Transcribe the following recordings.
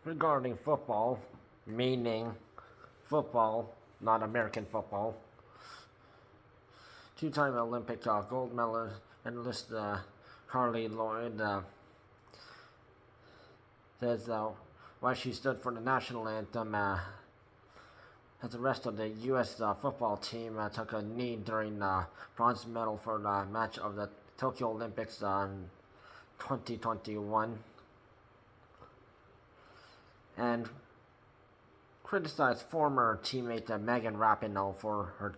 regarding football, meaning football, not American football. Two-time Olympic gold medalist Carli Lloyd says why she stood for the national anthem as the rest of the U.S. Football team took a knee during the bronze medal for the match of the Tokyo Olympics in 2021. And criticized former teammate Megan Rapinoe for her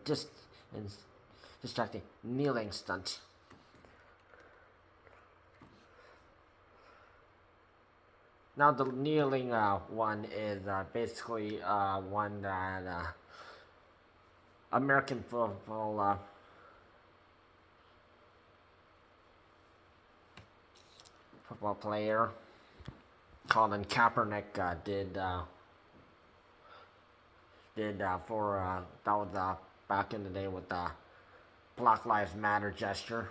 distracting kneeling stunt. Now the kneeling one is basically one that American football player Coin Kaepernick did for that was back in the day with the Black Lives Matter gesture.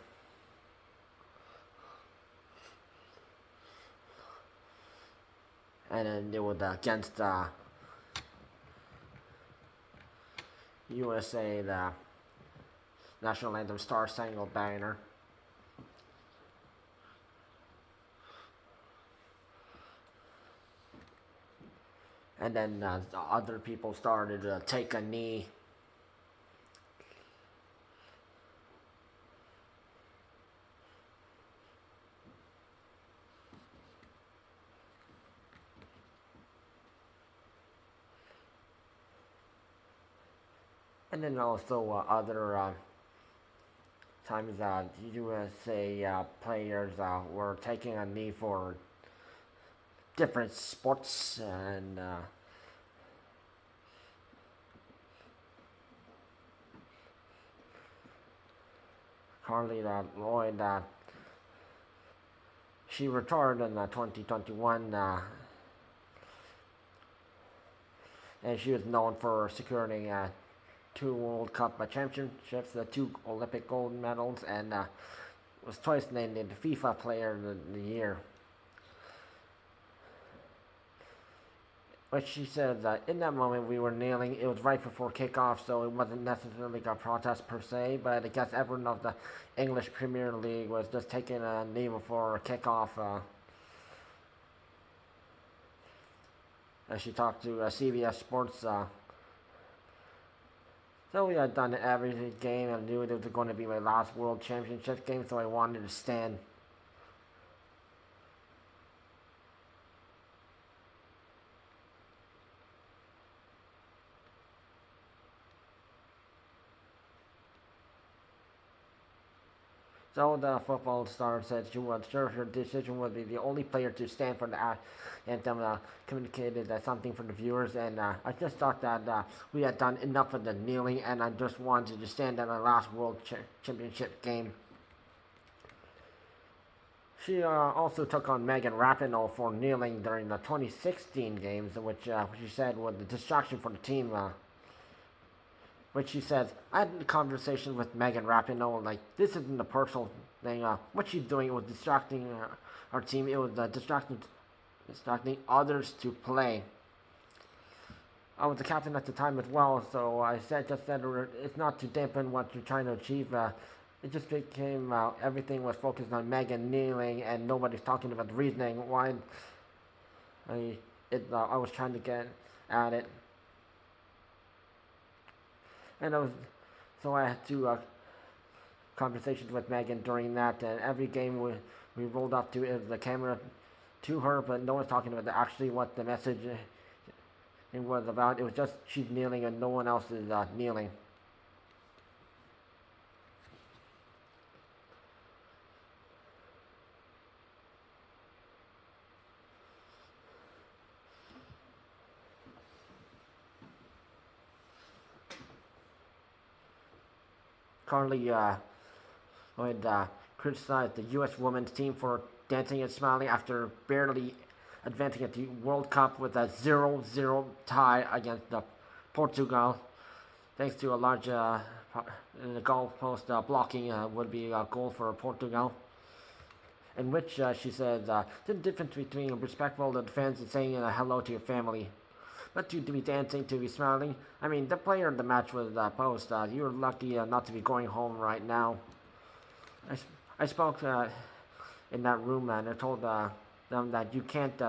And then it was against USA, the National Anthem Star Spangled Banner. And then the other people started to take a knee. And then also other times USA players were taking a knee for different sports, and Carli Lloyd, she retired in 2021, and she was known for securing 2 World Cup championships, 2 Olympic gold medals, and was twice named the FIFA Player of the Year. But she said that in that moment we were kneeling. It was right before kickoff, so it wasn't necessarily a protest per se, but I guess everyone of the English Premier League was just taking a knee before kickoff. As she talked to CBS Sports, so we had done every game and knew it was going to be my last World Championship game, so I wanted to stand. So the football star said she was sure her decision would be the only player to stand for the anthem, communicated something for the viewers, and I just thought that we had done enough of the kneeling, and I just wanted to stand at my last World Championship game. She also took on Megan Rapinoe for kneeling during the 2016 games, which she said was a distraction for the team. Which she says, I had a conversation with Megan Rapinoe, like, this isn't a personal thing. What she's doing was distracting our team. It was distracting others to play. I was the captain at the time as well, so I said it's not to dampen what you're trying to achieve. It just became everything was focused on Megan kneeling, and nobody's talking about the reasoning why I was trying to get at it. And so I had 2 conversations with Megan during that, and every game we rolled up to the camera to her, but no one's talking about actually what the message it was about. It was just she's kneeling and no one else is kneeling. Carli Lloyd criticized the U.S. women's team for dancing and smiling after barely advancing at the World Cup with a 0-0 tie against Portugal, thanks to a large goalpost blocking would be a goal for Portugal. in which she says the difference between respectful defense and saying hello to your family. Not to be dancing, to be smiling. I mean, the player of the match was Post. You were lucky not to be going home right now. I spoke in that room and I told them that you can't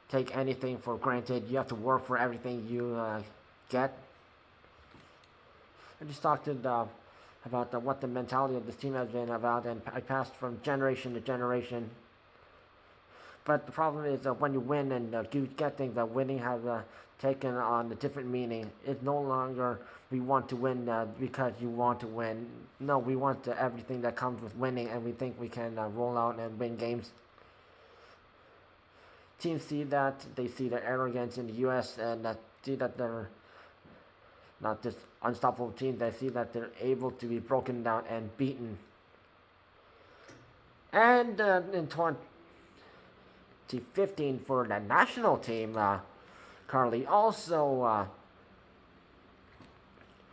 take anything for granted. You have to work for everything you get. I just talked about what the mentality of this team has been about, and I passed from generation to generation. But the problem is when you win and you get things, that winning has taken on a different meaning. It's no longer we want to win because you want to win. No, we want everything that comes with winning, and we think we can roll out and win games. Teams see that. They see the arrogance in the U.S. and see that they're not just unstoppable teams. They see that they're able to be broken down and beaten. And in 2015 for the national team, Carli also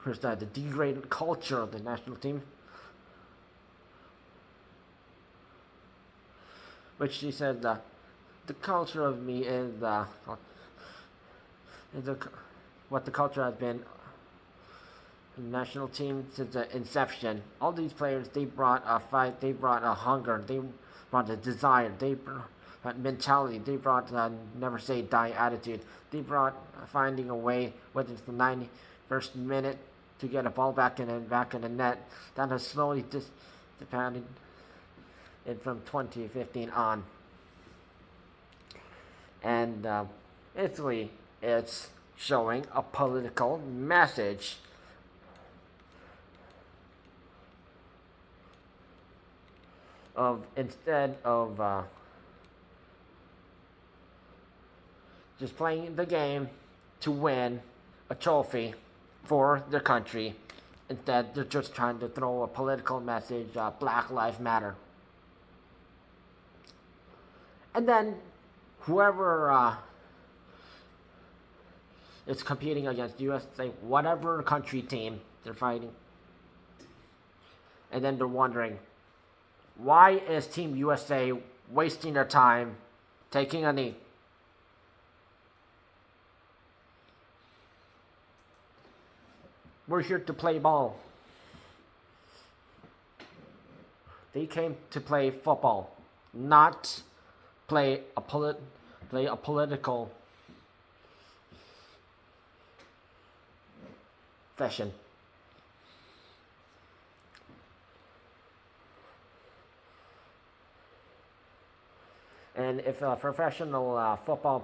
here's the degraded culture of the national team, which she said the culture of me is what the culture has been in the national team since the inception. All these players, they brought a fight, they brought a hunger, they brought a desire, they brought mentality, they brought never say die attitude, they brought finding a way, whether it's the 91st minute, to get a ball back in the net. That has slowly disbanded it from 2015 on. And Italy is showing a political message. Instead of just playing the game to win a trophy for their country, instead they're just trying to throw a political message, Black Lives Matter. And then whoever is competing against the US, say whatever country team they're fighting, and then they're wondering, why is Team USA wasting their time taking a knee? We're here to play ball. They came to play football, not play a political session. And if a professional football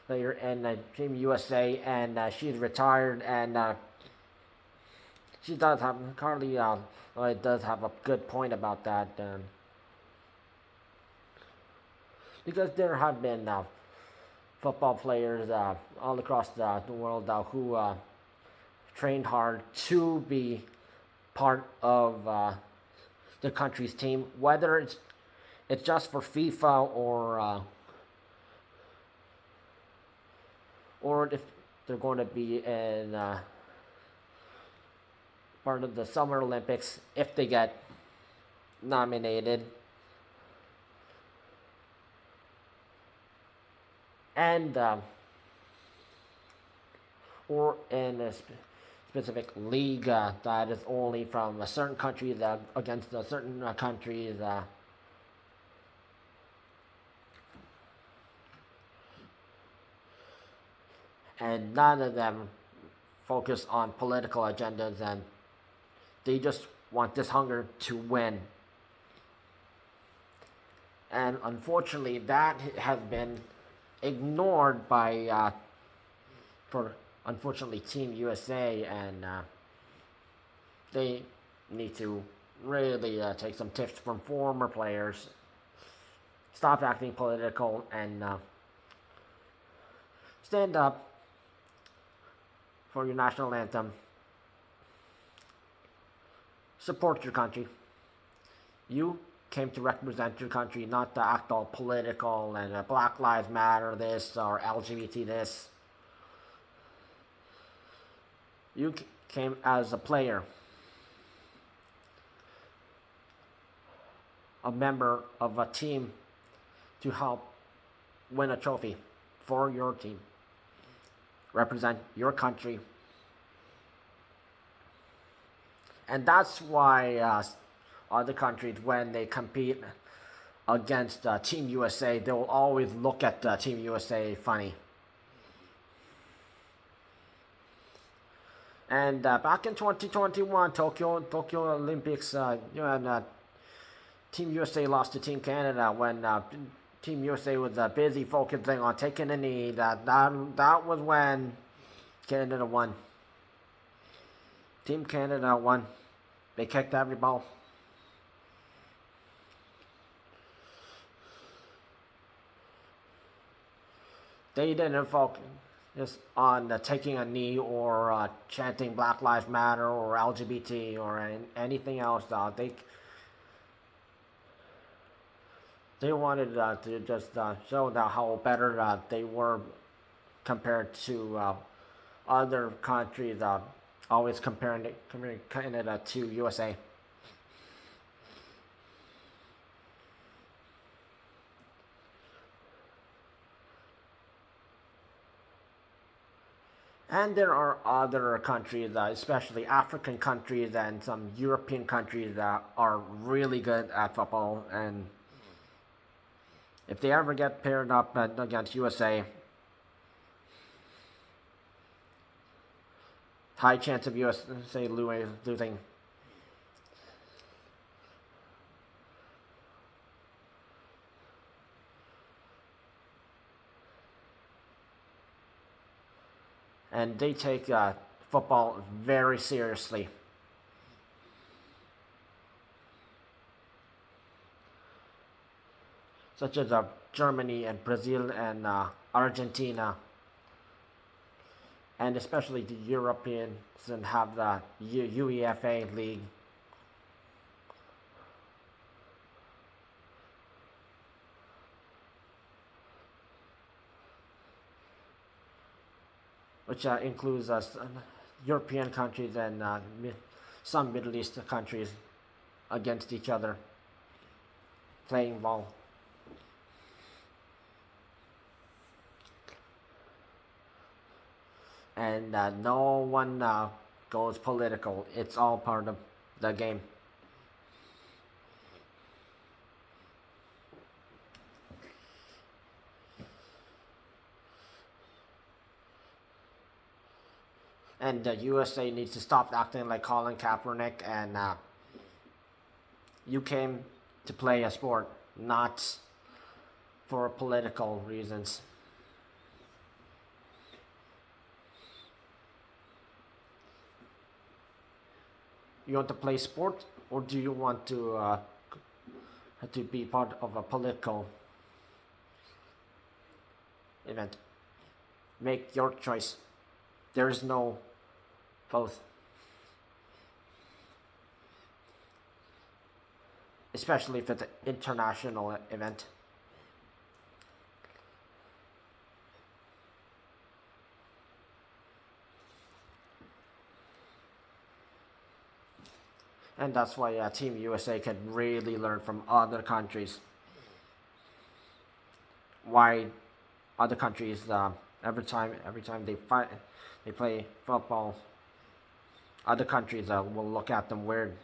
player in Team USA and she's retired and she does have, Carli Lloyd does have a good point about that. Because there have been football players all across the world who trained hard to be part of the country's team, whether it's just for FIFA or if they're going to be in part of the Summer Olympics if they get nominated. And or in a specific league that is only from a certain country against a certain countries. And none of them focus on political agendas, and they just want this hunger to win. And unfortunately, that has been ignored by, for unfortunately, Team USA, and they need to really take some tips from former players, stop acting political, and stand up for your national anthem. Support your country. You came to represent your country, not to act all political and Black Lives Matter this or LGBT this. You came as a player. a member of a team to help win a trophy for your team. Represent your country. And that's why other countries, when they compete against Team USA, they will always look at Team USA funny. And back in 2021 Tokyo Olympics, and Team USA lost to Team Canada when Team USA was busy focusing on taking a knee. That was when Canada won. Team Canada won. They kicked every ball. They didn't focus on taking a knee or chanting Black Lives Matter or LGBT or anything else. They wanted to just show how better they were compared to other countries, always comparing Canada to USA. And there are other countries, especially African countries and some European countries that are really good at football. And if they ever get paired up against USA, high chance of USA losing. And they take football very seriously. Such as Germany and Brazil and Argentina. And especially the Europeans and have the UEFA league. Which includes European countries and some Middle East countries against each other, playing ball. And no one goes political. It's all part of the game. And the USA needs to stop acting like Colin Kaepernick, and you came to play a sport, not for political reasons. You want to play sport, or do you want to be part of a political event? Make your choice. There is no both. Especially if it's an international event. And that's why Team USA can really learn from other countries. Why other countries every time they play football, other countries will look at them weird.